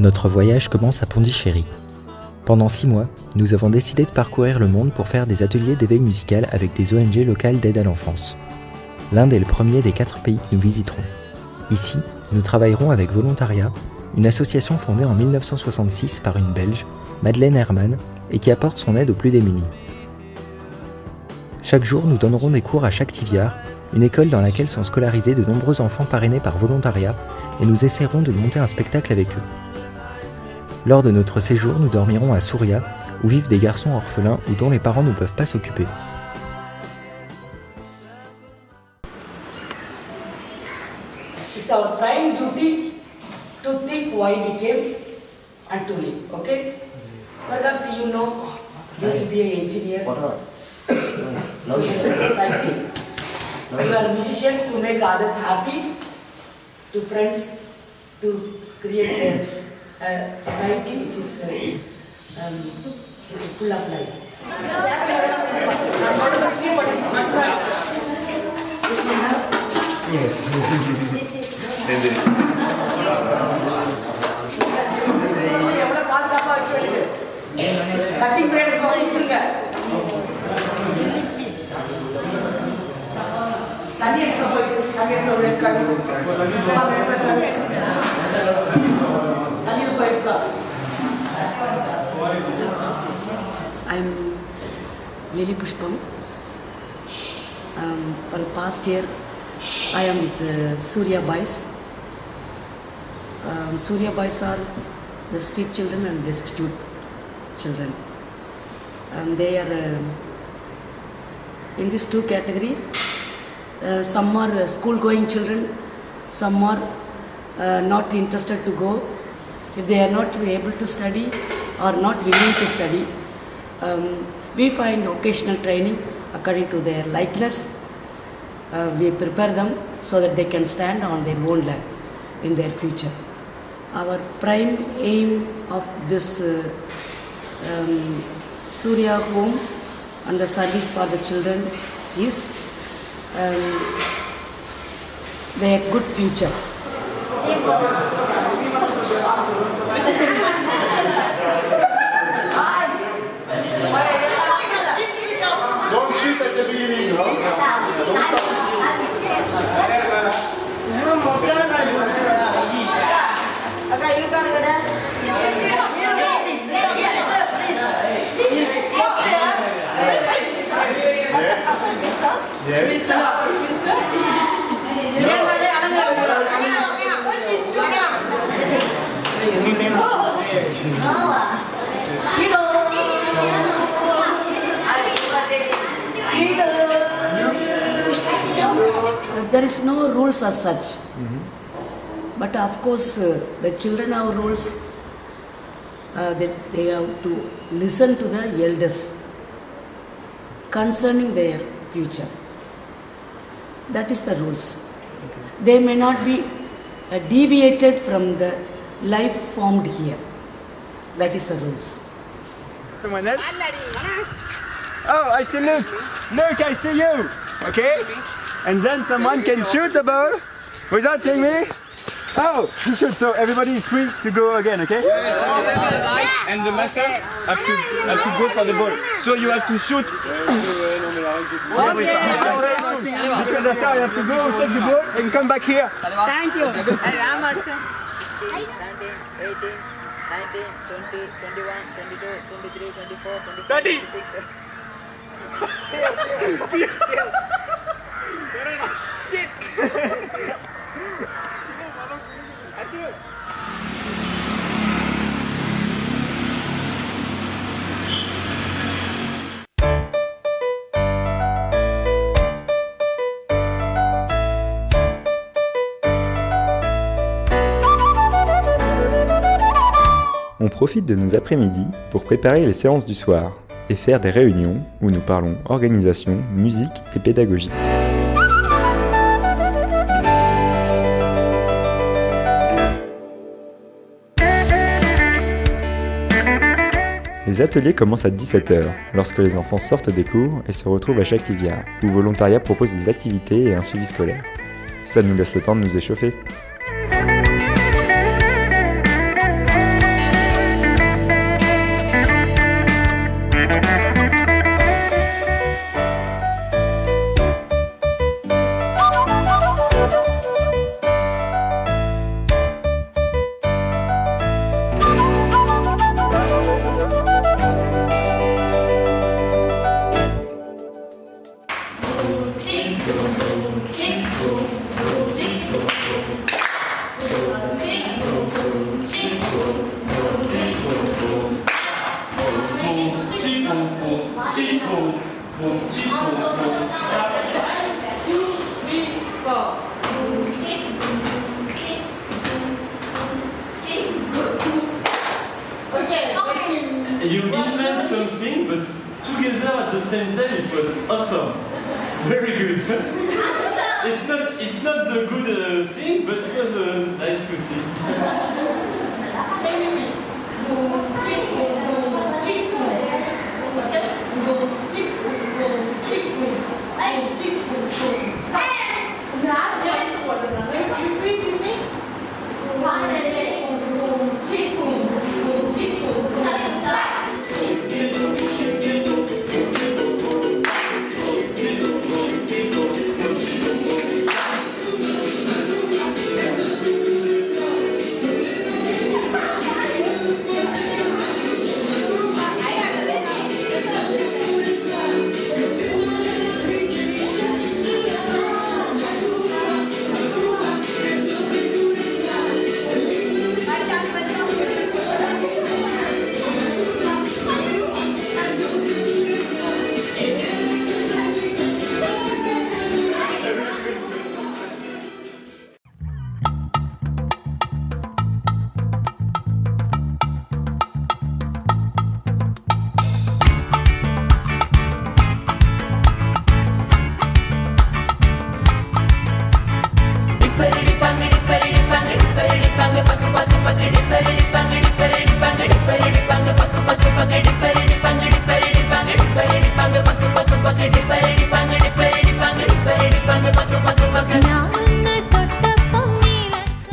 Notre voyage commence à Pondichéry. Pendant 6 mois, nous avons décidé de parcourir le monde pour faire des ateliers d'éveil musical avec des ONG locales d'aide à l'enfance. L'Inde est le premier des 4 pays que nous visiterons. Ici, nous travaillerons avec Volontariat, une association fondée en 1966 par une Belge, Madeleine Herman, et qui apporte son aide aux plus démunis. Chaque jour, nous donnerons des cours à Shaktiviar, une école dans laquelle sont scolarisés de nombreux enfants parrainés par Volontariat, et nous essaierons de monter un spectacle avec eux. Lors de notre séjour, nous dormirons à Surya, où vivent des garçons orphelins ou dont les parents ne peuvent pas s'occuper. It's our prime duty to think why we came and to live, okay? Perhaps you know, you will be an engineer, society. You are a musician to make others happy, to friends, to create a society which is full of life. Yes. Cutting blade கொடுத்துருங்க. தண்ணி எடுக்க போயிட்டு தண்ணியில் போயிட்டு I'm Lily Pushpam. For the past year, I am with Surya Boys. Surya Boys are the street children and destitute children. They are in these two categories. Some are school-going children, some are not interested to go. If they are not able to study or not willing to study, we find occasional training according to their likeness. We prepare them so that they can stand on their own leg in their future. Our prime aim of this Surya home and the service for the children is their good future. Don't shoot at the beginning, no? There is no rules as such, but of course the children have rules that they have to listen to the elders concerning their future. That is the rules. They may not be deviated from the life formed here. That is the rules. Someone else? Oh, I see Luke. Luke, I see you. Okay? And then someone can shoot the ball without seeing me. Oh, you shoot. So everybody is free to go again, okay? And the master have to go for the ball. So you have to shoot. Because after you have to go take the ball and come back here. Thank you. 17, 18, 19, 20, 21, 22, 23, 24, 25, 30. 26. Shit! On profite de nos après-midi pour préparer les séances du soir et faire des réunions où nous parlons organisation, musique et pédagogie. Les ateliers commencent à 17h, lorsque les enfants sortent des cours et se retrouvent à Shaktiviar, où Volontariat propose des activités et un suivi scolaire. Ça nous laisse le temps de nous échauffer. something, but together at the same time it was awesome. It's very good. It's not the good thing, but it was nice to see.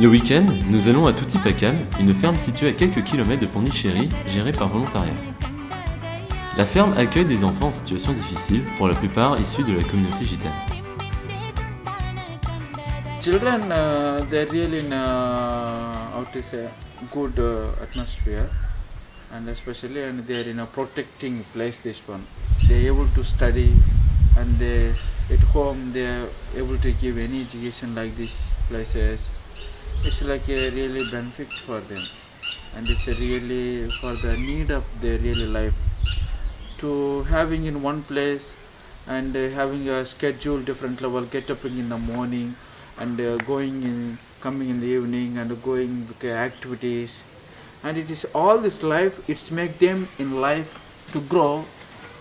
Le week-end, nous allons à Tutipakam, une ferme située à quelques kilomètres de Pondichéry, gérée par volontariat. La ferme accueille des enfants en situation difficile, pour la plupart issus de la communauté gitane. Children, they're really in how to say good atmosphere, and especially and they're in a protecting place. This one, they're able to study, and they at home they're able to give any education like these places. It's like a really benefit for them, and it's a really for the need of their really life. To having in one place and having a schedule different level, get up in the morning and going in, coming in the evening and going activities, and it is all this life. It's make them in life to grow,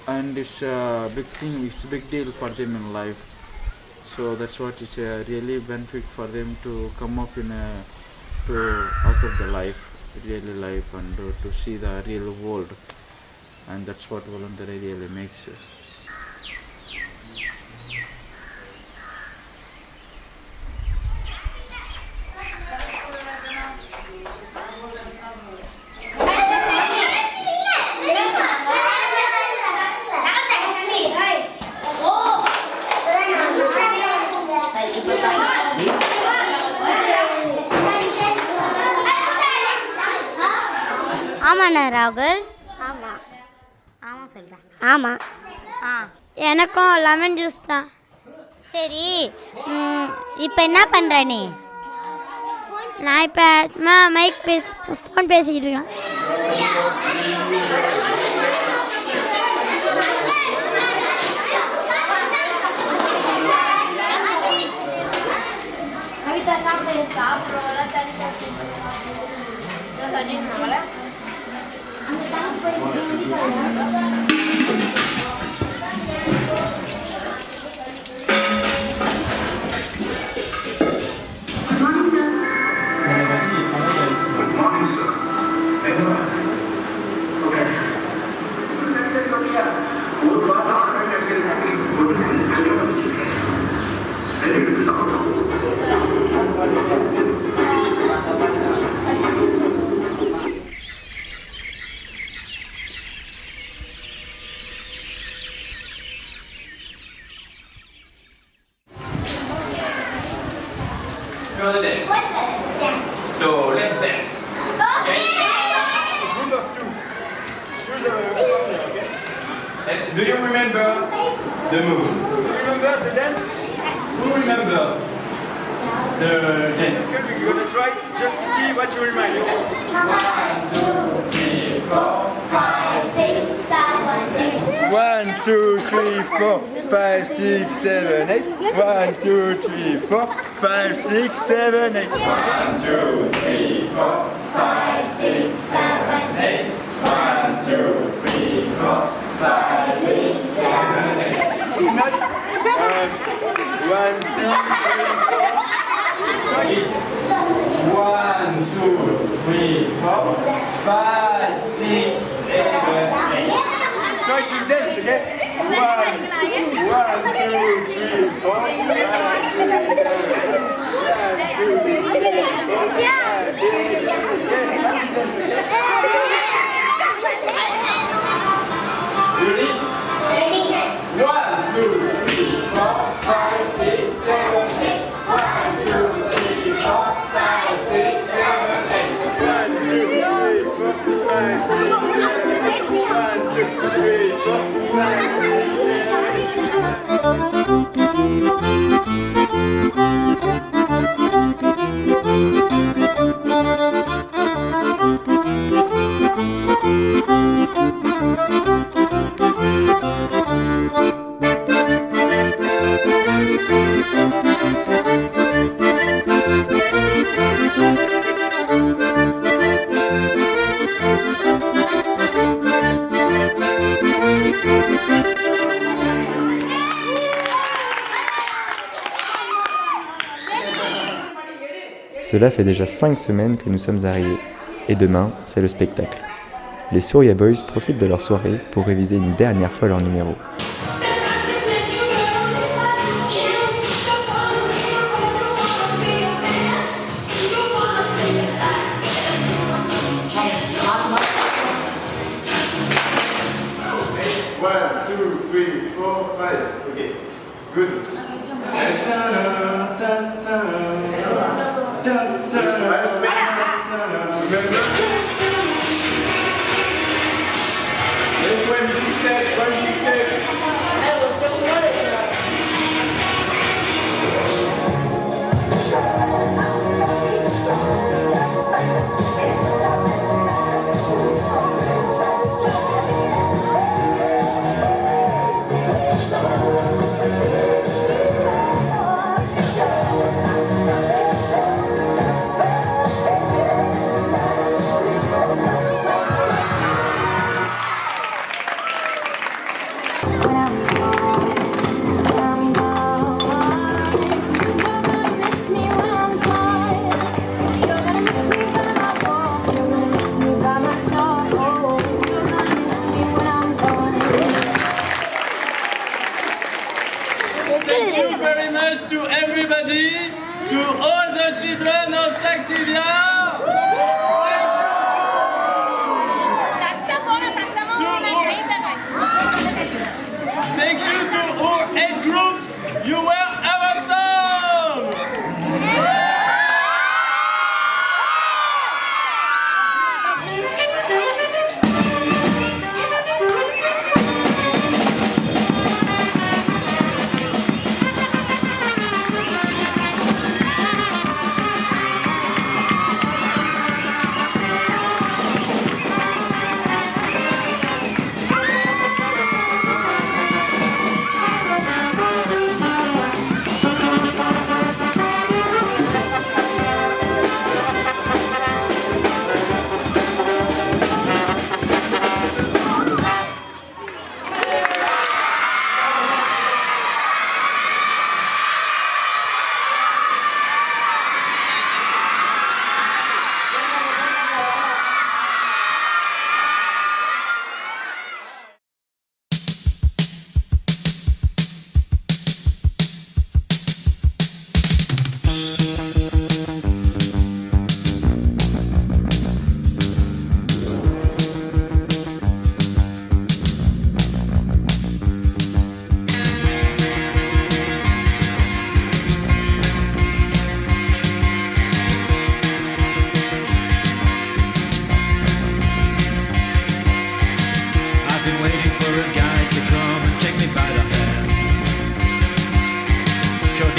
and it's a big thing. It's a big deal for them in life. So that's what is a really benefit for them to come up in a out of the life, really life, and to see the real world, and that's what voluntary really makes it. ஆமாண்ணா ராகுல். ஆமாம் ஆமாம் சொல்கிறேன். ஆமாம். எனக்கும் lemon juice தான். சரி, இப்போ என்ன பண்ணுற நீ? நான் இப்போ ஃபோன் பேசிக்கிட்டு இருக்கேன். You want to dance? What's a dance? So let's dance. Okay? Group of two. Choose a partner, okay? And do you remember the moves? Do you remember the dance? Who remembers the dance? Good, we're gonna try just to see what you remind. Okay? 1, 2, 3, 4, 5, 6, 7, 8. 1, 2, 3, 4, 5, 6, 7, 8. 1, 2, 3, 4, 5, 6, 7, 8. 1, 2, 3, 4, 5, 6, 7, 8. 1, 2, 3. It's not 1, 2, 3, 4. It's 1, 2, 3, 4, 5, 6, 7, 8. Try to dance, okay? 1, 2, 3, 4, 5, Cela fait déjà 5 semaines que nous sommes arrivés, et demain, c'est le spectacle. Les Surya Boys profitent de leur soirée pour réviser une dernière fois leur numéro. One, two, three, four, five. Okay. Good. Thank you very much to everybody, to all the children of Shaktivia. Thank you to all 8 groups. You were awesome.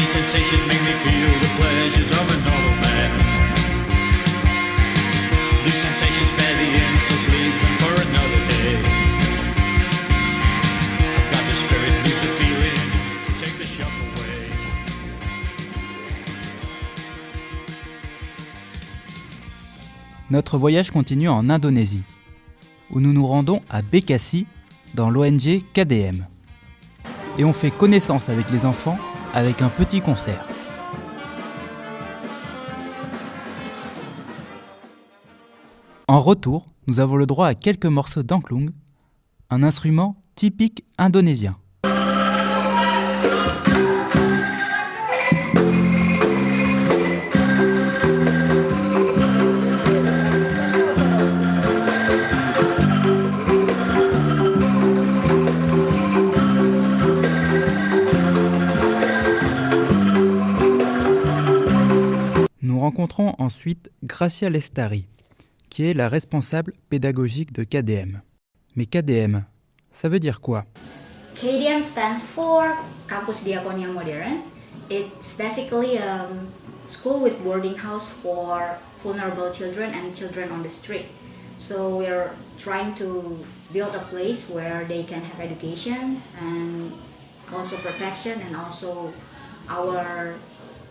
Sensations make me feel the pleasures of a normal man. These sensations spare the insults, leave them for another day. I've got the spirit, lose the feeling, take the shock away. Notre voyage continue en Indonésie. où nous nous rendons à Bécassi, dans l'ONG KDM. Et on fait connaissance avec les enfants avec un petit concert. En retour, nous avons le droit à quelques morceaux d'angklung, un instrument typique indonésien. Nous rencontrons ensuite Gracia Lestari, qui est la responsable pédagogique de KDM. Mais KDM, ça veut dire quoi? KDM stands for Campus Diakonia Modern. It's basically a school with boarding house for vulnerable children and children on the street. So we're trying to build a place where they can have education and also protection, and also our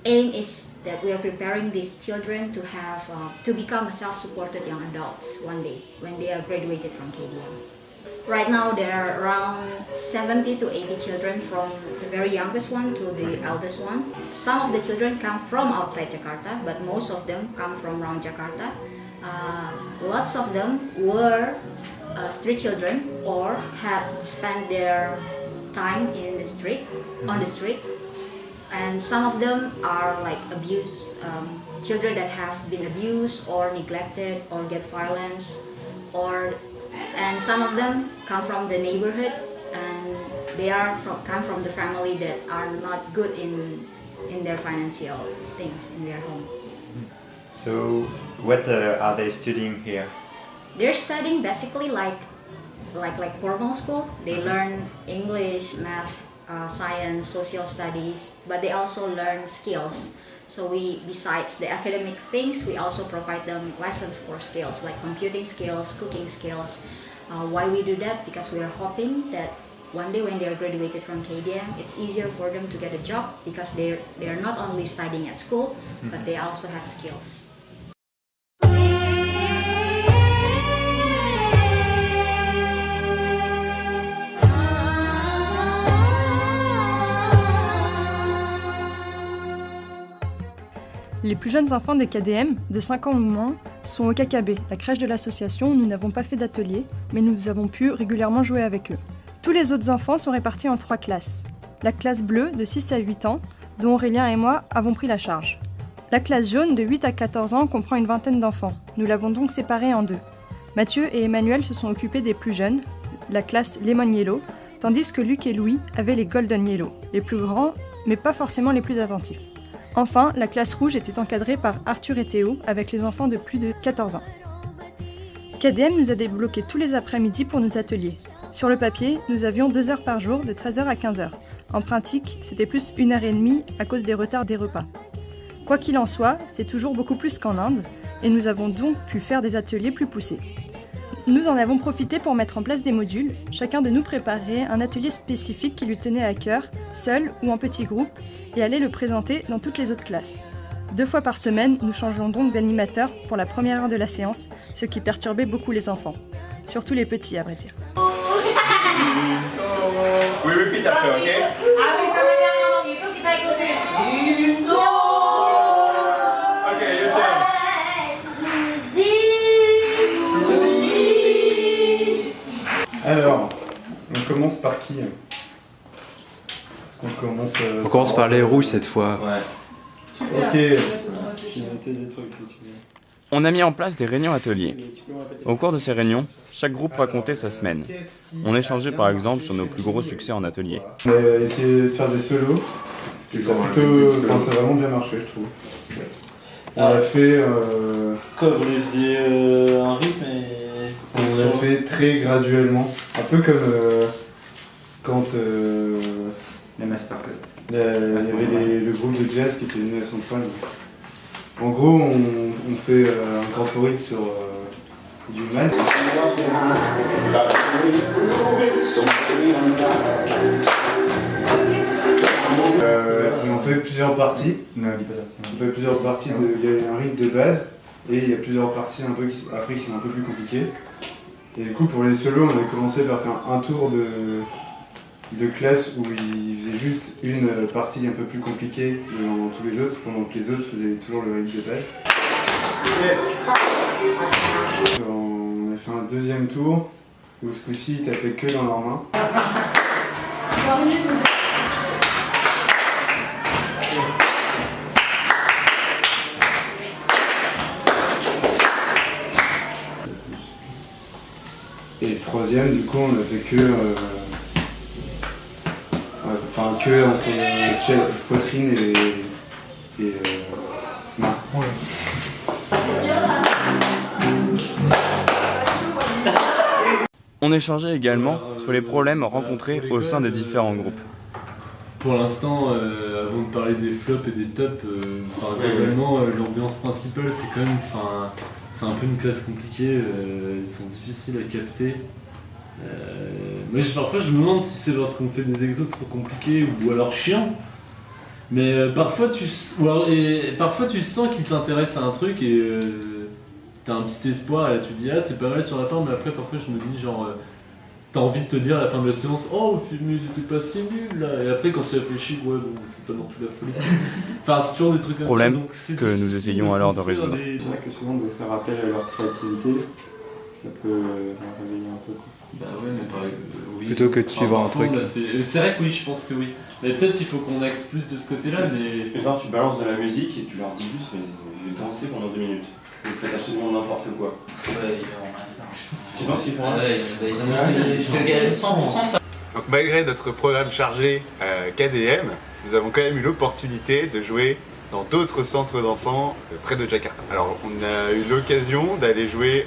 aim is that we are preparing these children to have to become self-supported young adults one day when they are graduated from KDM. Right now there are around 70 to 80 children, from the very youngest one to the eldest one. Some of the children come from outside Jakarta, but most of them come from around Jakarta. Lots of them were street children or had spent their time in the street, on the street. And some of them are like abused, children that have been abused or neglected or get violence, and some of them come from the neighborhood, and they come from the family that are not good in their financial things in their home. So, what are they studying here? They're studying basically like formal school. They learn English, math, science, social studies, but they also learn skills. So besides the academic things, we also provide them lessons for skills like computing skills, cooking skills. Why we do that? Because we are hoping that one day when they are graduated from KDM, it's easier for them to get a job, because they are not only studying at school, but they also have skills. Les plus jeunes enfants de KDM, de 5 ans ou moins, sont au KKB, la crèche de l'association où nous n'avons pas fait d'atelier, mais nous avons pu régulièrement jouer avec eux. Tous les autres enfants sont répartis en 3 classes. La classe bleue, de 6 à 8 ans, dont Aurélien et moi avons pris la charge. La classe jaune, de 8 à 14 ans, comprend une vingtaine d'enfants. Nous l'avons donc séparée en 2. Mathieu et Emmanuel se sont occupés des plus jeunes, la classe Lemon Yellow, tandis que Luc et Louis avaient les Golden Yellow, les plus grands, mais pas forcément les plus attentifs. Enfin, la classe rouge était encadrée par Arthur et Théo, avec les enfants de plus de 14 ans. KDM nous a débloqué tous les après-midi pour nos ateliers. Sur le papier, nous avions 2 heures par jour, de 13h à 15h. En pratique, c'était plus 1h30 à cause des retards des repas. Quoi qu'il en soit, c'est toujours beaucoup plus qu'en Inde, et nous avons donc pu faire des ateliers plus poussés. Nous en avons profité pour mettre en place des modules, chacun de nous préparait un atelier spécifique qui lui tenait à cœur, seul ou en petit groupe, et allait le présenter dans toutes les autres classes. 2 fois par semaine, nous changeons donc d'animateur pour la première heure de la séance, ce qui perturbait beaucoup les enfants. Surtout les petits, à vrai dire. We repeat after, okay? Okay, your turn. Alors, on commence par qui? On commence par les rouges cette fois. Ouais. Ok. J'ai noté des trucs si tu veux. On a mis en place des réunions ateliers. Au cours de ces réunions, chaque groupe racontait sa semaine. On échangeait par exemple sur nos plus gros succès en atelier. On a essayé de faire des solos. Et ça a vraiment bien marché, je trouve. On a fait... Quoi, vous faisiez un rythme et... On l'a fait très graduellement. Un peu comme quand... Les masterclass. Il y avait le groupe de jazz qui était venu à Centrale. En gros, on fait un corporate sur du man. Et on fait plusieurs parties. Non, dis pas ça. On fait plusieurs parties. Il y a un rythme de base et il y a plusieurs parties un peu qui sont un peu plus compliquées. Et du coup, pour les solos, on a commencé par faire un tour de classe où ils faisaient juste une partie un peu plus compliquée devant tous les autres, pendant que les autres faisaient toujours le rythme de base. On a fait un deuxième tour où ce coup-ci, ils tapaient que dans leurs mains. Et le troisième, du coup, on a fait que entre poitrine et main. On échangeait également sur les problèmes rencontrés au sein des différents groupes. Pour l'instant, avant de parler des flops et des tops, globalement, l'ambiance principale, c'est quand même, c'est un peu une classe compliquée, ils sont difficiles à capter. Moi, parfois, je me demande si c'est parce qu'on fait des exos trop compliqués ou alors chiants. Mais parfois, tu sens qu'ils s'intéressent à un truc et t'as un petit espoir et là tu te dis ah c'est pas mal sur la fin, mais après parfois je me dis genre t'as envie de te dire à la fin de la séance oh mais c'était pas si nul là, et après quand tu réfléchis ouais bon c'est pas non plus la folie. Enfin c'est toujours des trucs comme Problème ça. que nous essayons alors de résoudre. C'est vrai que souvent de faire appel à leur créativité, ça peut leur réveiller un peu quoi. Bah ouais mais oui. Plutôt que de suivre un truc. C'est vrai que oui, je pense que oui. Mais peut-être qu'il faut qu'on axe plus de ce côté-là, mais... Genre tu balances de la musique et tu leur dis juste mais je vais danser pendant 2 minutes. Vous faites absolument n'importe quoi. Ouais, je pense qu'ils font Donc malgré notre programme chargé KDM, nous avons quand même eu l'opportunité de jouer dans d'autres centres d'enfants près de Jakarta. Alors on a eu l'occasion d'aller jouer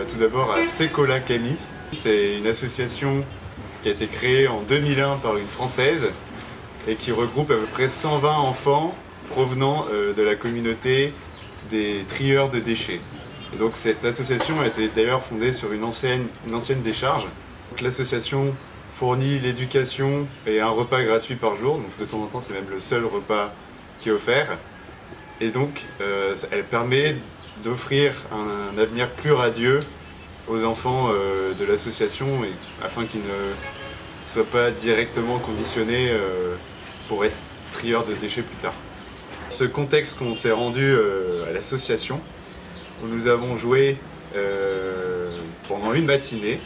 tout d'abord à Sekolah Kami. C'est une association qui a été créée en 2001 par une Française et qui regroupe à peu près 120 enfants provenant de la communauté des trieurs de déchets. Et donc cette association a été d'ailleurs fondée sur une ancienne décharge. L'association fournit l'éducation et un repas gratuit par jour, donc de temps en temps c'est même le seul repas qui est offert. Et donc elle permet d'offrir un avenir plus radieux aux enfants de l'association afin qu'ils ne soient pas directement conditionnés pour être trieurs de déchets plus tard. Ce contexte qu'on s'est rendu à l'association, où nous avons joué pendant une matinée.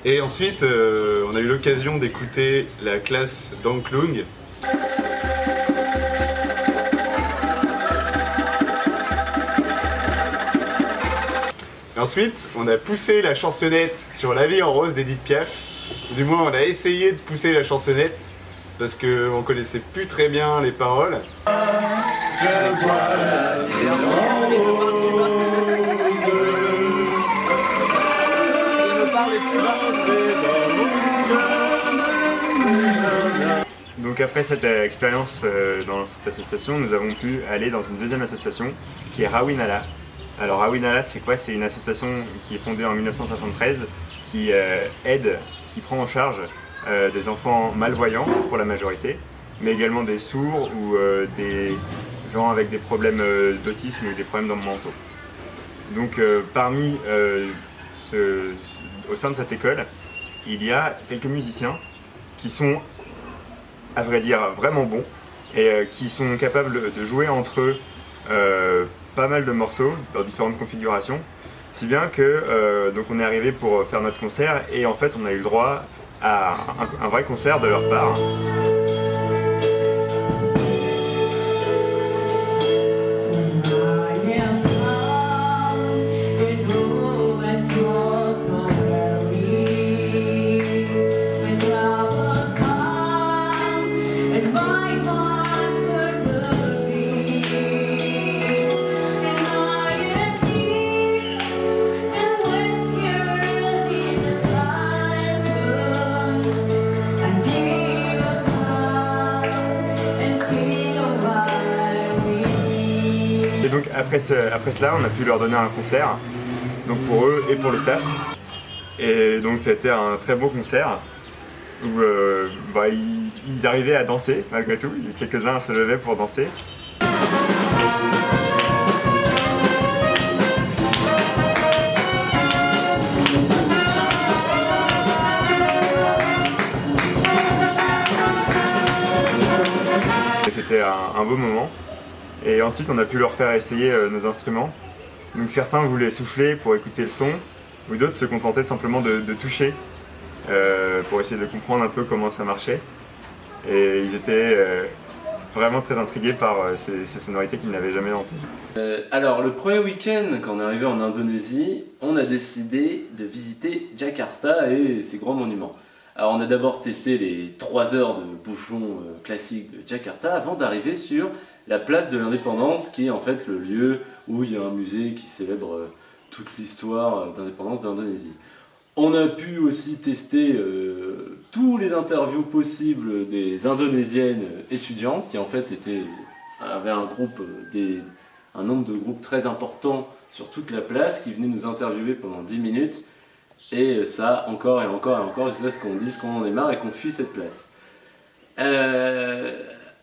Et ensuite, on a eu l'occasion d'écouter la classe d'Angklung. Ensuite, on a poussé la chansonnette sur La vie en rose d'Edith Piaf. Du moins, on a essayé de pousser la chansonnette parce qu'on connaissait plus très bien les paroles. Je bois la vie en rose. Donc après cette expérience dans cette association, nous avons pu aller dans une deuxième association qui est Rawinala. Alors Rawinala c'est quoi? C'est une association qui est fondée en 1973 qui qui prend en charge des enfants malvoyants pour la majorité, mais également des sourds ou des gens avec des problèmes d'autisme ou des problèmes mentaux. Donc au sein de cette école, il y a quelques musiciens qui sont, à vrai dire, vraiment bons et qui sont capables de jouer entre eux pas mal de morceaux dans différentes configurations, si bien que donc on est arrivé pour faire notre concert et en fait on a eu le droit à un vrai concert de leur part. Et donc après cela, on a pu leur donner un concert, donc pour eux et pour le staff. Et donc c'était un très beau concert où ils arrivaient à danser malgré tout. Quelques-uns se levaient pour danser. C'était un beau moment. Et ensuite on a pu leur faire essayer nos instruments. Donc certains voulaient souffler pour écouter le son, ou d'autres se contentaient simplement de toucher pour essayer de comprendre un peu comment ça marchait. Et ils étaient vraiment très intrigués par ces sonorités qu'ils n'avaient jamais entendues. Alors le premier week-end, quand on est arrivé en Indonésie, on a décidé de visiter Jakarta et ses grands monuments. Alors on a d'abord testé les 3 heures de bouchon classique de Jakarta avant d'arriver sur la place de l'indépendance, qui est en fait le lieu où il y a un musée qui célèbre toute l'histoire d'indépendance d'Indonésie. On a pu aussi tester tous les interviews possibles des Indonésiennes étudiantes qui en fait avaient un nombre de groupes très important sur toute la place qui venaient nous interviewer pendant 10 minutes et ça encore et encore et encore jusqu'à ce qu'on dise qu'on en est marre et qu'on fuit cette place.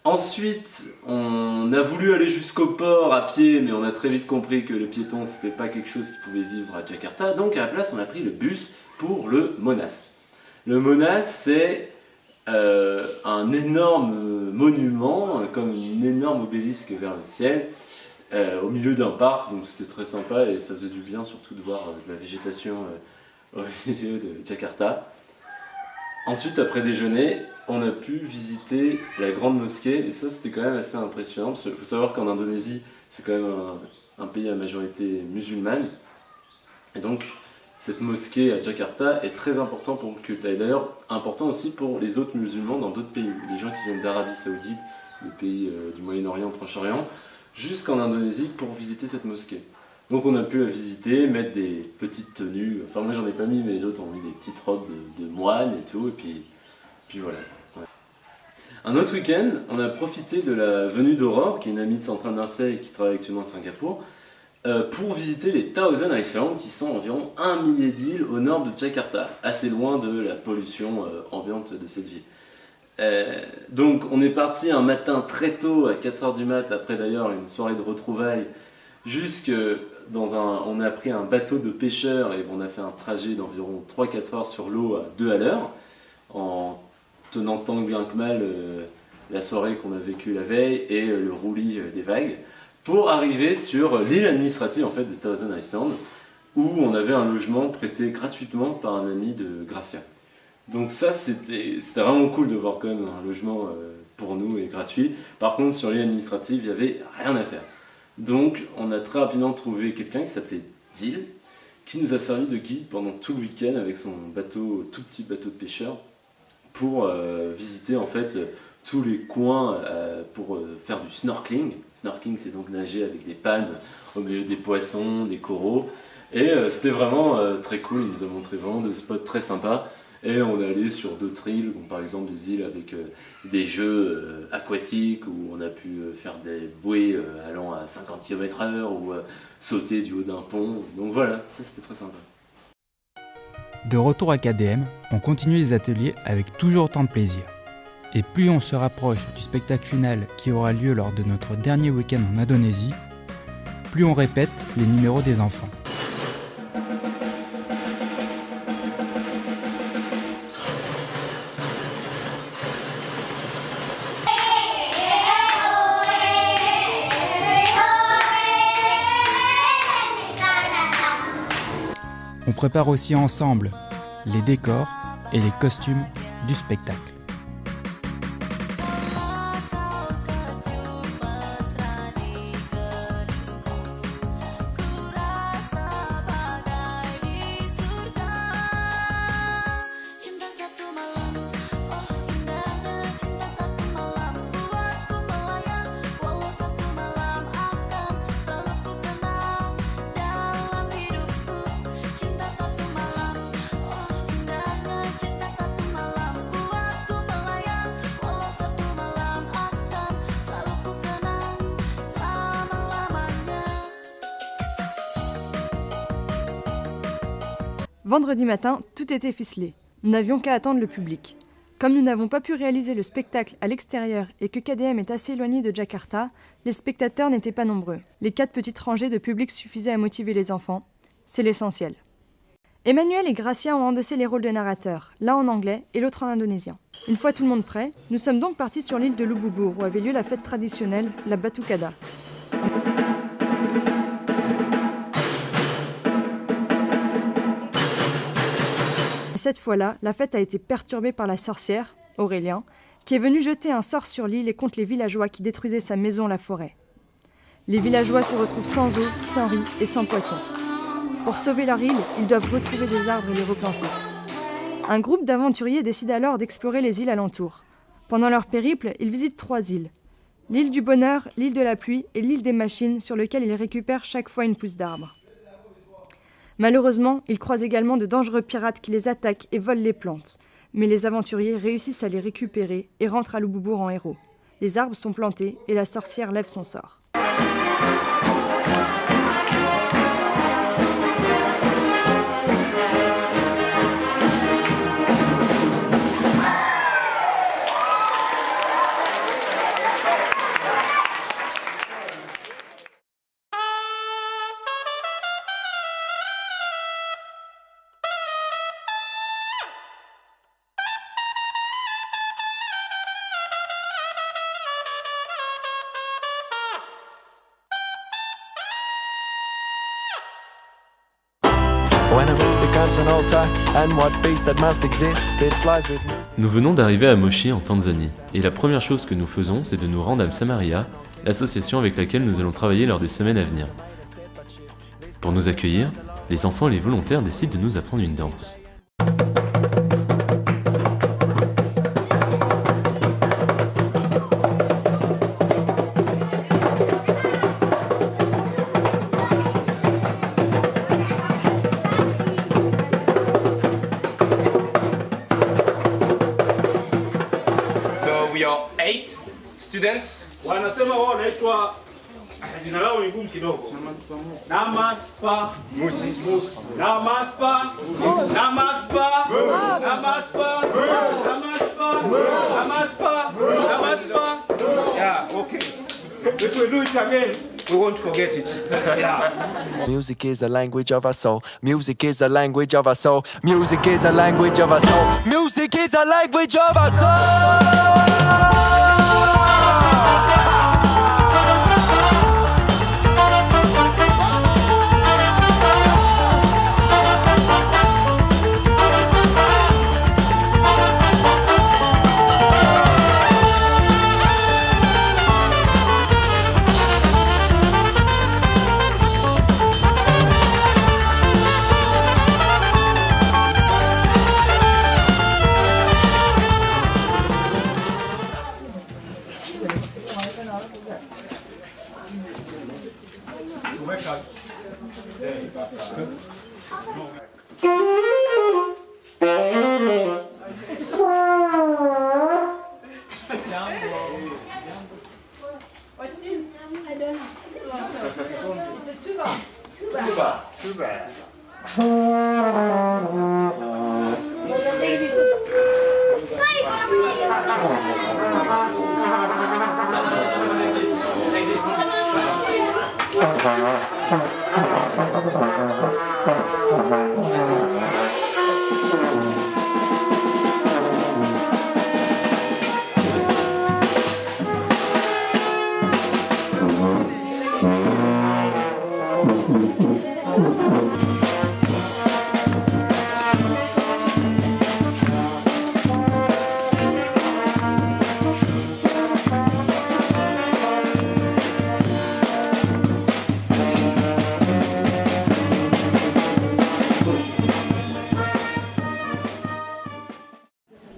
Ensuite, on a voulu aller jusqu'au port à pied, mais on a très vite compris que le piéton, c'était pas quelque chose qui pouvait vivre à Jakarta. Donc à la place, on a pris le bus pour le Monas. Le Monas, c'est un énorme monument, comme une énorme obélisque vers le ciel, au milieu d'un parc. Donc c'était très sympa et ça faisait du bien, surtout de voir de la végétation au milieu de Jakarta. Ensuite, après déjeuner, on a pu visiter la grande mosquée et ça c'était quand même assez impressionnant parce qu'il faut savoir qu'en Indonésie c'est quand même un pays à majorité musulmane et donc cette mosquée à Jakarta est très importante pour le culte et d'ailleurs important aussi pour les autres musulmans dans d'autres pays, les gens qui viennent d'Arabie Saoudite, des pays du Moyen-Orient, Proche-Orient, jusqu'en Indonésie pour visiter cette mosquée. Donc on a pu la visiter, mettre des petites tenues, enfin moi j'en ai pas mis mais les autres ont mis des petites robes de moines et tout et puis voilà. Ouais. Un autre week-end, on a profité de la venue d'Aurore, qui est une amie de Central Marseille qui travaille actuellement à Singapour, pour visiter les Thousand Islands, qui sont environ 1 millier d'îles au nord de Jakarta, assez loin de la pollution ambiante de cette ville. Donc on est parti un matin très tôt, à 4h du mat, après d'ailleurs une soirée de retrouvailles, on a pris un bateau de pêcheurs et on a fait un trajet d'environ 3-4 heures sur l'eau à 2 à l'heure, en tenant tant bien que mal la soirée qu'on a vécue la veille et le roulis des vagues, pour arriver sur l'île administrative en fait, de Thousand Islands, où on avait un logement prêté gratuitement par un ami de Gracia. Donc ça c'était vraiment cool de voir quand même un logement pour nous et gratuit. Par contre sur l'île administrative il n'y avait rien à faire. Donc on a très rapidement trouvé quelqu'un qui s'appelait Dil, qui nous a servi de guide pendant tout le week-end avec son bateau, tout petit bateau de pêcheur, pour visiter en fait tous les coins pour faire du snorkeling. Snorkeling c'est donc nager avec des palmes au milieu des poissons, des coraux. Et c'était vraiment très cool, il nous a montré vraiment des spots très sympas. Et on est allé sur d'autres îles, par exemple des îles avec des jeux aquatiques où on a pu faire des bouées allant à 50 km/h ou sauter du haut d'un pont. Donc voilà, ça c'était très sympa. De retour à KDM, on continue les ateliers avec toujours autant de plaisir. Et plus on se rapproche du spectacle final qui aura lieu lors de notre dernier week-end en Indonésie, plus on répète les numéros des enfants. On prépare aussi ensemble les décors et les costumes du spectacle. Vendredi matin, tout était ficelé. Nous n'avions qu'à attendre le public. Comme nous n'avons pas pu réaliser le spectacle à l'extérieur et que KDM est assez éloigné de Jakarta, les spectateurs n'étaient pas nombreux. Les 4 petites rangées de public suffisaient à motiver les enfants. C'est l'essentiel. Emmanuel et Gracia ont endossé les rôles de narrateurs, l'un en anglais et l'autre en indonésien. Une fois tout le monde prêt, nous sommes donc partis sur l'île de Lububur où avait lieu la fête traditionnelle, la Batucada. Et cette fois-là, la fête a été perturbée par la sorcière, Aurélien, qui est venu jeter un sort sur l'île et contre les villageois qui détruisaient sa maison, la forêt. Les villageois se retrouvent sans eau, sans riz et sans poissons. Pour sauver leur île, ils doivent retrouver des arbres et les replanter. Un groupe d'aventuriers décide alors d'explorer les îles alentours. Pendant leur périple, ils visitent 3 îles. L'île du bonheur, l'île de la pluie et l'île des machines sur lesquelles ils récupèrent chaque fois une pousse d'arbre. Malheureusement, ils croisent également de dangereux pirates qui les attaquent et volent les plantes. Mais les aventuriers réussissent à les récupérer et rentrent à Lububur en héros. Les arbres sont plantés et la sorcière lève son sort. Nous venons d'arriver à Moshi en Tanzanie, et la première chose que nous faisons, c'est de nous rendre à Msamaria, l'association avec laquelle nous allons travailler lors des semaines à venir. Pour nous accueillir, les enfants et les volontaires décident de nous apprendre une danse. Students, wanasema wao wanaitwa jina lao ni gumu kidogo. Namaspa Musi. Namaspa Yeah, okay. If we do it again, we won't forget it. Yeah. Music is the language of our soul. Music is the language of our soul. Music is the language of our soul. Music is the language of our soul. What it is? I don't know. It's a tuba. Tuba.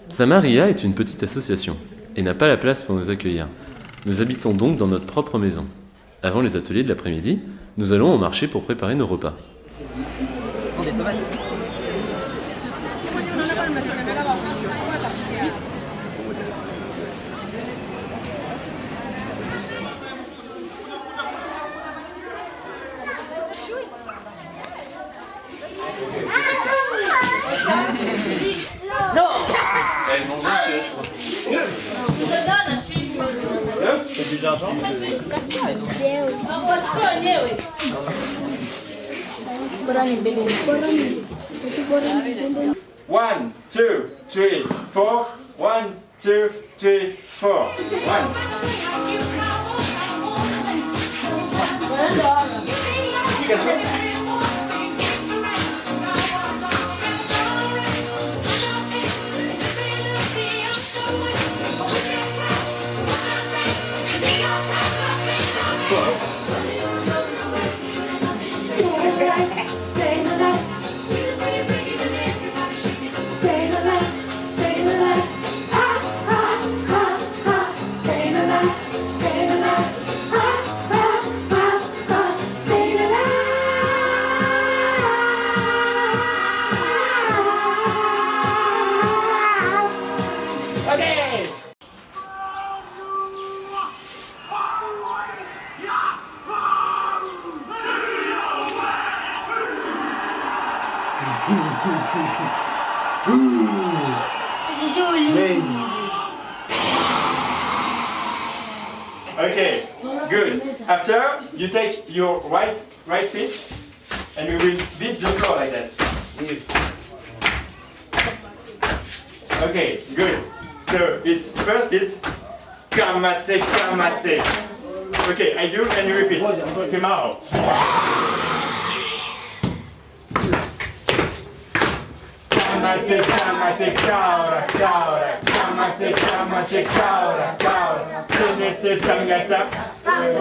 Msamaria est une petite association et n'a pas la place pour nous accueillir. Nous habitons donc dans notre propre maison. Avant les ateliers de l'après-midi, nous allons au marché pour préparer nos repas. il mange un peu, je crois. C'est du d'argent. One, two, three, four. 1, 2, 3, 4. 1. Okay, good. After, you take your right feet and we will beat the floor like that. Okay, good. So it's kamate, kamate. Okay, I do and you repeat. Kemao. Kamate, kamate, kaura, kaura. Kamate, kamate, kaura, kaura. Tenete tangata,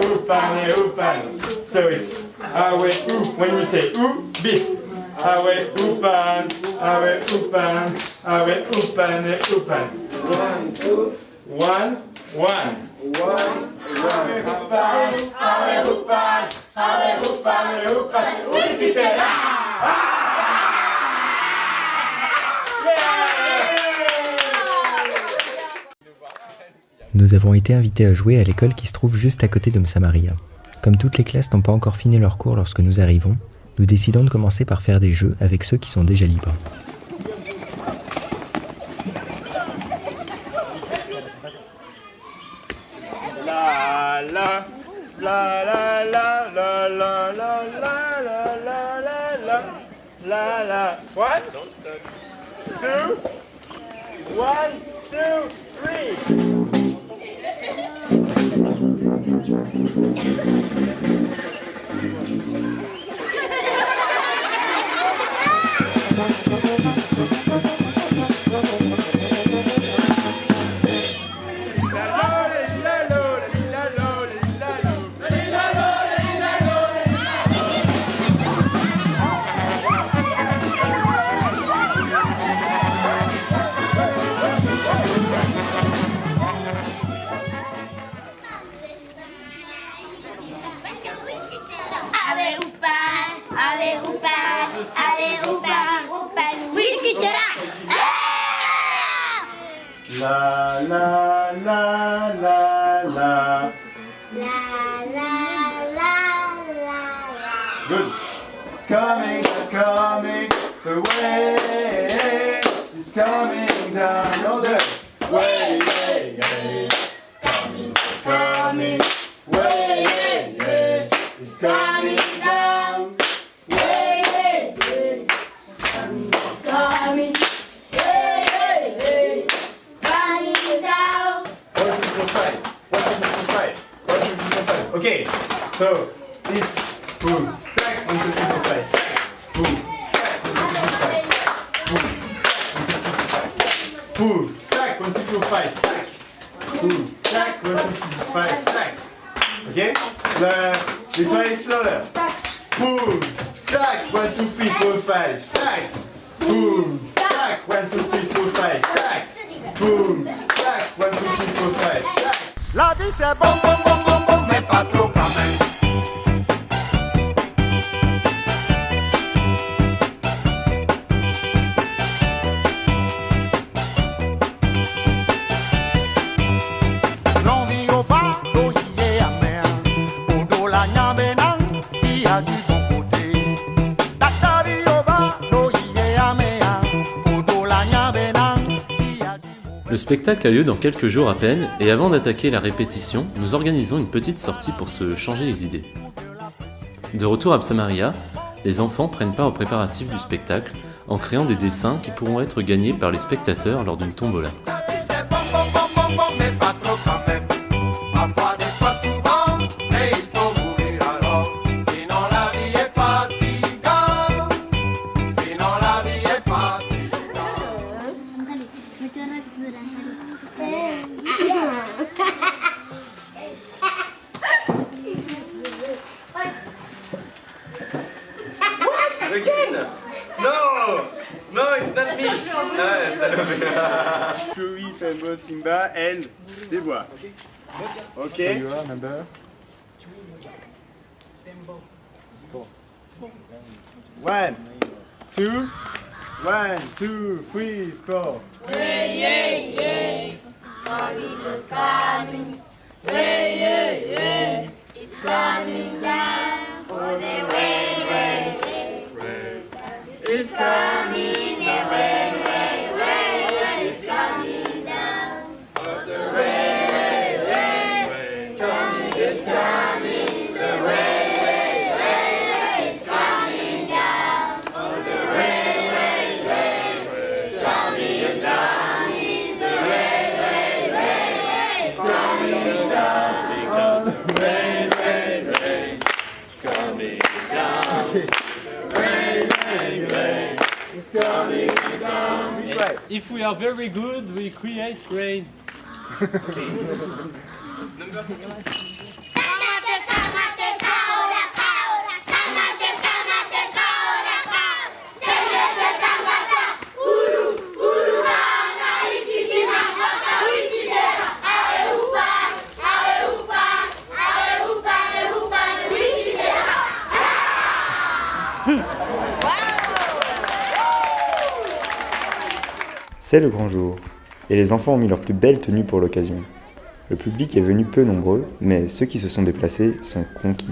upane, upane. So it's awe u. When you say u, beat. Awe upan, awe upan, awe upane, upan. 1, 2, 1, 1. 1, 1. Awe upan, awe upan, awe upan, upan. Ukitera. Nous avons été invités à jouer à l'école qui se trouve juste à côté de Msamaria. Comme toutes les classes n'ont pas encore fini leur cours lorsque nous arrivons, nous décidons de commencer par faire des jeux avec ceux qui sont déjà libres. La la la la la la la la la la la la la. 1, 2, 1, 2, 3. La la la la la. La la la la. Good. It's coming, coming the way. It's coming down all the way, way, way. Coming, coming, way, way, way. It's coming down, way, way, way. Coming, coming. Okay, so it's boom, tack, 1, 2, 3, 4, 5. Boom, tack, 1, 2, 3, 4, 5. Tack. Boom, tack, 1, 2, 3, 4, 5. Tack. Okay? Try slower. Boom, tack, 1, 2, 3, 4, 5. Tack. Boom, tack, 1, 2, 3, 4, 5. Tack. Boom, tack, 1, 2, 3, 4, 5. Tack. La vie c'est bon, bon, bon, bon, bon, mais pas trop quand même. L'envie au va, l'oyer amer. Au dos la nyambenang, il y a du bon côté. La vie au va, l'oyer amer. Au dos la nyambenang, il y a du bon côté. Le spectacle a lieu dans quelques jours à peine, et avant d'attaquer la répétition, nous organisons une petite sortie pour se changer les idées. De retour à Psamaria, les enfants prennent part aux préparatifs du spectacle en créant des dessins qui pourront être gagnés par les spectateurs lors d'une tombola. Again? No! No, it's not me! Ah, Salomé! Chewy, Tembo, Simba, and Zebra. Okay? You are number? 1, 2, 1, 2, 3, 4. Yeah, yeah, yeah. It's coming. Yeah, yeah, yeah. It's coming down for the rain, rain. It's coming, the rain, rain, rain. It's coming down for the rain, rain, rain. It's coming, the rain, rain, rain. It's coming down for the rain, rain, rain. It's coming, it's coming, the rain, rain, rain. It's coming down for the rain, rain, rain. It's coming down. If we are very good, we create rain. C'est le grand jour, et les enfants ont mis leurs plus belles tenues pour l'occasion. Le public est venu peu nombreux, mais ceux qui se sont déplacés sont conquis.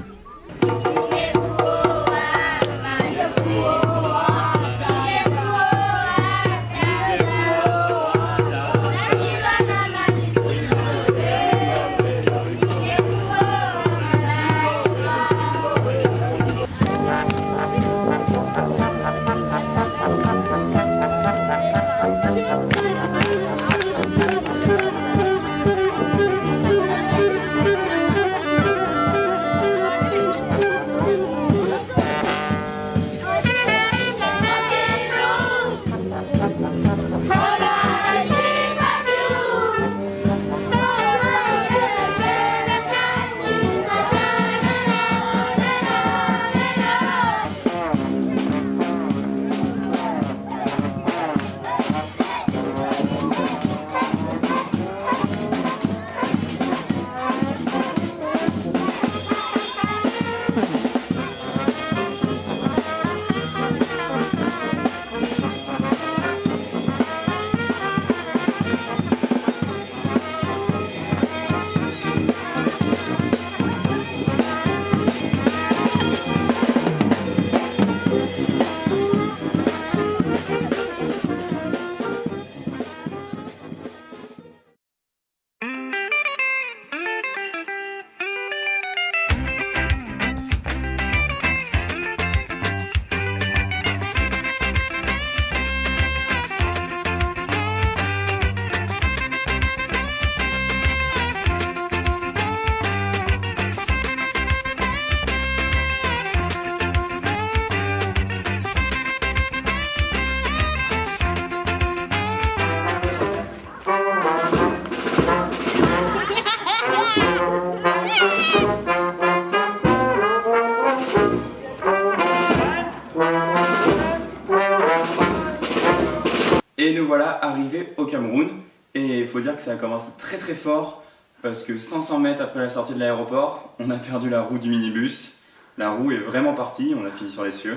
Et nous voilà arrivés au Cameroun, et il faut dire que ça a commencé très très fort, parce que 500 mètres après la sortie de l'aéroport, on a perdu la roue du minibus. La roue est vraiment partie, on a fini sur les cieux.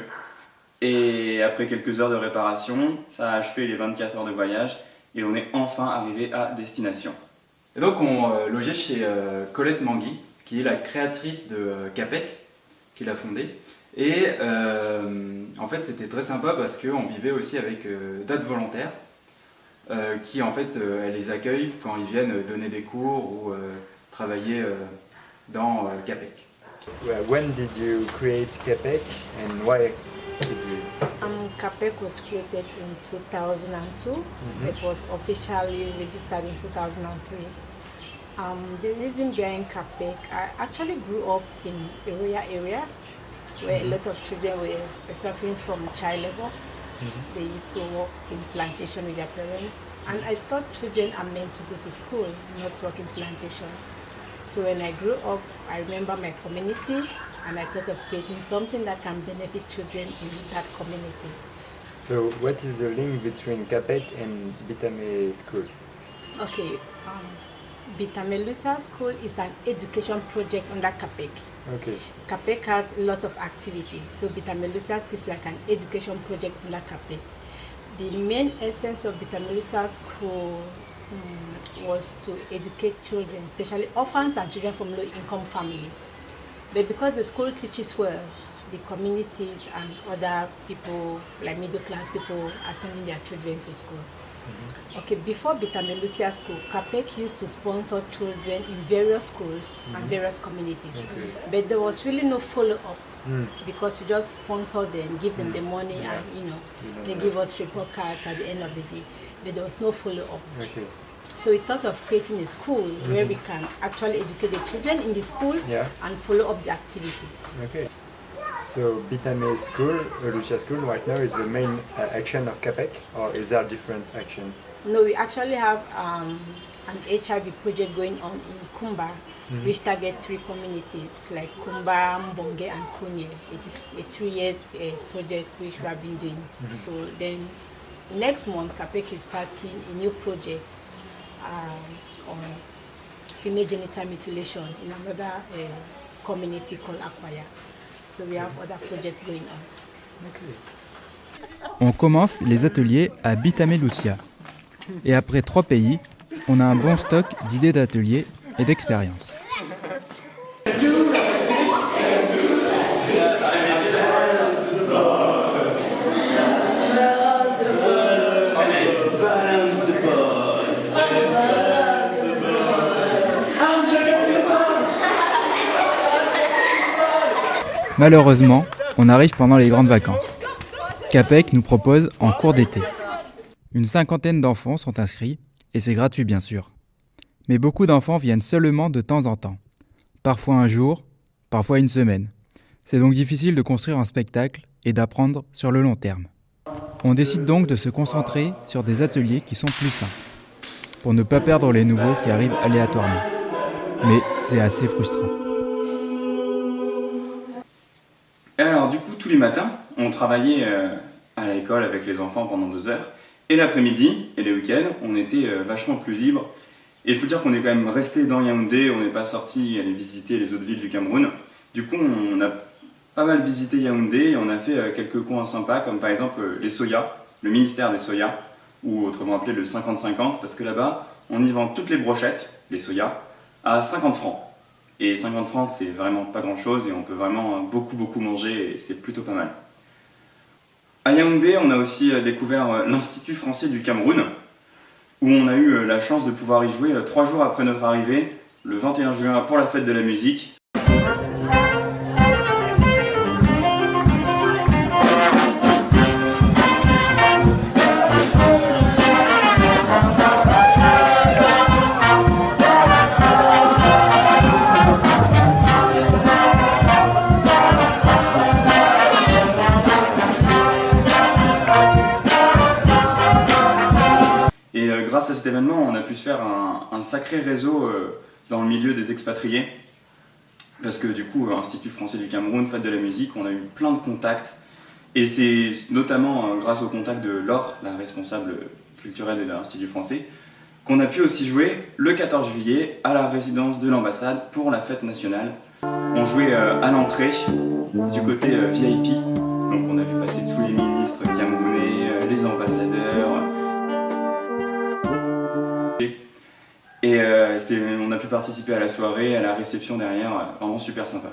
Et après quelques heures de réparation, ça a achevé les 24 heures de voyage, et on est enfin arrivé à destination. Et donc on logeait chez Colette Mangui, qui est la créatrice de Capec, qui l'a fondée. Et en fait c'était très sympa parce qu'on vivait aussi avec d'autres volontaires. qui en fait elle les accueille quand ils viennent donner des cours ou travailler dans CAPEC. When did you create CAPEC and why did you? CAPEC was created in 2002. It was officially registered in 2003. The reason behind CAPEC, I actually grew up in Eroya area where a lot of children were suffering from child labor. They used to work in plantation with their parents, and I thought children are meant to go to school, not work in plantation. So when I grew up, I remember my community, and I thought of creating something that can benefit children in that community. So what is the link between CAPEC and Bitame School? Okay, Bitame Lucia School is an education project under CAPEC. Okay. CAPEC has lots of activities, so Bitame Lucia School is like an education project under CAPEC. The main essence of Bitame Lucia School was to educate children, especially orphans and children from low-income families. But because the school teaches well, the communities and other people, like middle-class people, are sending their children to school. Okay, before Bitame Lucia School, CAPEC used to sponsor children in various schools and various communities. But there was really no follow-up because we just sponsor them, give them the money, and they give us report cards at the end of the day. But there was no follow-up. Okay. So we thought of creating a school where we can actually educate the children in the school and follow up the activities. Okay. So Bitame School, Lucia School, right now is the main action of CAPEC, or is there different action? No, we actually have an HIV project going on in Kumba, which target 3 communities like Kumba, Mbonge, and Kunye. It is a 3 years project which we have been doing. So then next month, CAPEC is starting a new project on female genital mutilation in another community called Akwaya. So we have other projects going on. On commence les ateliers à Bitame Lucia. Et après 3 pays, on a un bon stock d'idées d'ateliers et d'expériences. Malheureusement, on arrive pendant les grandes vacances. CAPEC nous propose en cours d'été. Une 50aine d'enfants sont inscrits, et c'est gratuit bien sûr. Mais beaucoup d'enfants viennent seulement de temps en temps. Parfois un jour, parfois une semaine. C'est donc difficile de construire un spectacle et d'apprendre sur le long terme. On décide donc de se concentrer sur des ateliers qui sont plus simples, pour ne pas perdre les nouveaux qui arrivent aléatoirement. Mais c'est assez frustrant. Et alors du coup, tous les matins, on travaillait à l'école avec les enfants pendant 2 heures. Et l'après-midi et les week-ends, on était vachement plus libre. Et il faut dire qu'on est quand même resté dans Yaoundé, on n'est pas sorti aller visiter les autres villes du Cameroun. Du coup, on a pas mal visité Yaoundé et on a fait quelques coins sympas, comme par exemple les Soya, le ministère des Soya, ou autrement appelé le 50-50, parce que là-bas, on y vend toutes les brochettes, les Soya, à 50 francs. Et 50 francs, c'est vraiment pas grand-chose et on peut vraiment beaucoup manger et c'est plutôt pas mal. À Yaoundé, on a aussi découvert l'Institut français du Cameroun, où on a eu la chance de pouvoir y jouer 3 jours après notre arrivée, le 21 juin pour la fête de la musique. Grâce à cet événement, on a pu se faire un sacré réseau dans le milieu des expatriés. Parce que du coup, Institut français du Cameroun, Fête de la musique, on a eu plein de contacts. Et c'est notamment grâce au contact de Laure, la responsable culturelle de l'Institut français, qu'on a pu aussi jouer le 14 juillet à la résidence de l'ambassade pour la fête nationale. On jouait à l'entrée, du côté VIP. Donc on a vu passer tous les ministres camerounais, les ambassadeurs. Et on a pu participer à la soirée, à la réception derrière, vraiment super sympa.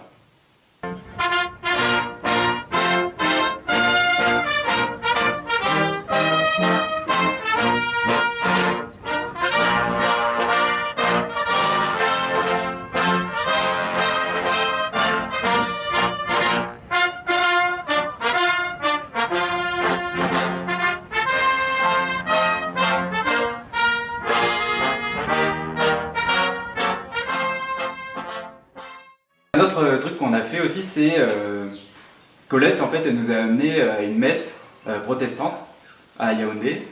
truc qu'on a fait aussi, c'est Colette, en fait, elle nous a amené à une messe protestante à Yaoundé.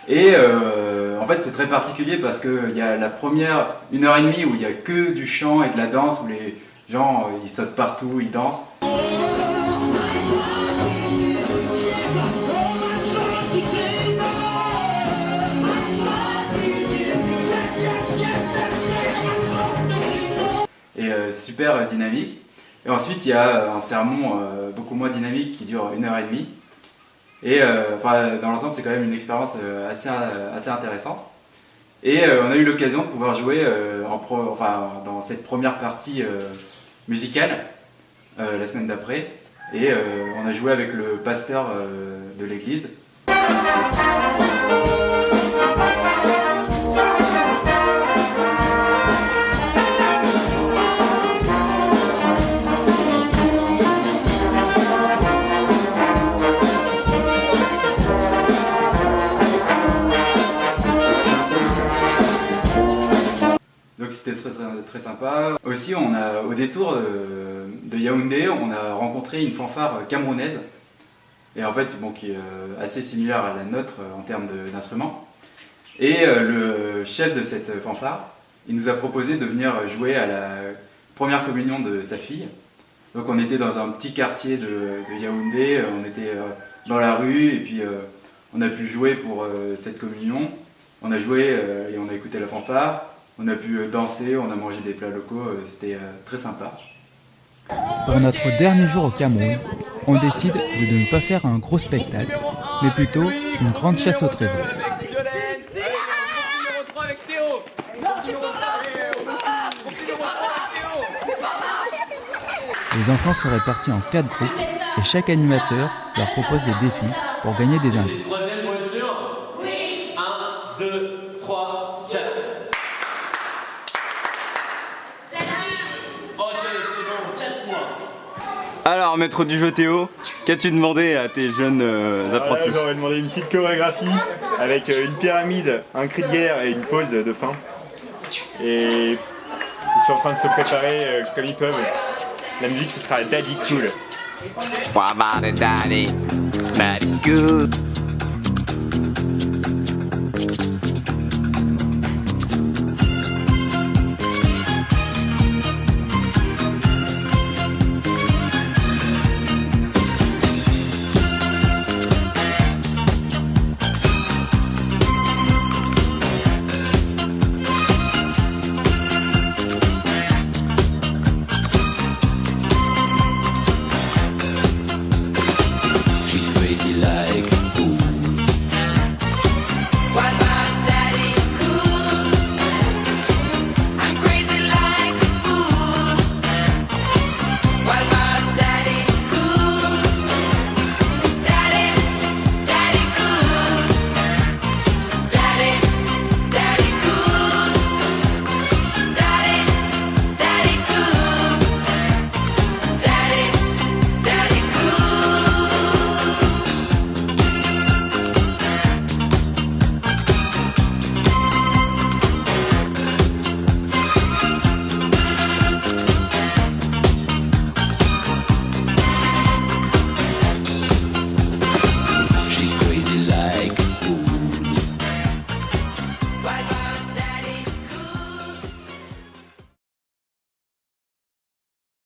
Et en fait, c'est très particulier parce qu'il y a la première 1h30 où il n'y a que du chant et de la danse, où les gens ils sautent partout, ils dansent. Et super dynamique. Et ensuite, il y a un sermon beaucoup moins dynamique qui dure 1h30. Et dans l'ensemble, c'est quand même une expérience assez intéressante. Et on a eu l'occasion de pouvoir jouer dans cette première partie musicale la semaine d'après. Et on a joué avec le pasteur de l'église. Donc c'était très sympa. Aussi, au détour de Yaoundé, on a rencontré une fanfare camerounaise, et en fait, qui est assez similaire à la nôtre en termes d'instruments. Et le chef de cette fanfare, il nous a proposé de venir jouer à la première communion de sa fille. Donc on était dans un petit quartier de Yaoundé, on était dans la rue, et puis on a pu jouer pour cette communion. On a joué et on a écouté la fanfare. On a pu danser, on a mangé des plats locaux, c'était très sympa. Pour notre dernier jour au Cameroun, on décide de ne pas faire un gros spectacle, mais plutôt une grande chasse au trésor. Les enfants sont répartis en 4 groupes et chaque animateur leur propose des défis pour gagner des indices. Troisième, pour être sûr ? Oui. 1, 2, 3, 4. Alors, maître du jeu Théo, qu'as-tu demandé à tes jeunes apprentis? J'aurais demandé une petite chorégraphie avec une pyramide, un cri de guerre et une pause de fin. Et ils sont en train de se préparer comme ils peuvent. La musique, ce sera Daddy Cool. Daddy, Daddy Cool.